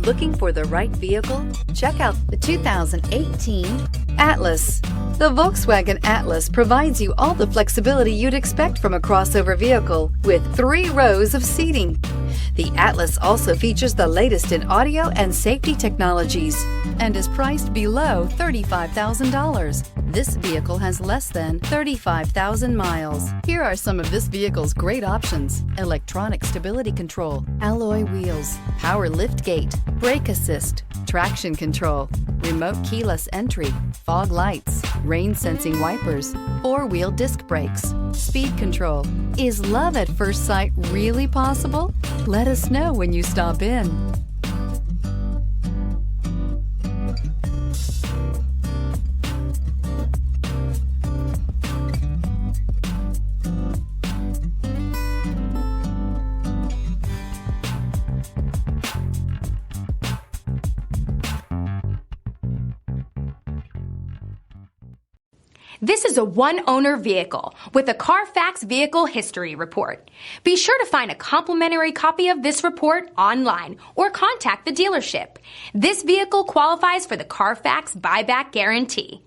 Looking for the right vehicle? Check out the 2018 Atlas. The Volkswagen Atlas provides you all the flexibility you'd expect from a crossover vehicle with 3 rows of seating. The Atlas also features the latest in audio and safety technologies and is priced below $35,000. This vehicle has less than 35,000 miles. Here are some of this vehicle's great options: electronic stability control, alloy wheels, power liftgate, brake assist, traction control, remote keyless entry, fog lights, rain sensing wipers, 4-wheel disc brakes, speed control. Is love at first sight really possible? Let us know when you stop in. This is a one-owner vehicle with a Carfax Vehicle History Report. Be sure to find a complimentary copy of this report online or contact the dealership. This vehicle qualifies for the Carfax Buyback Guarantee.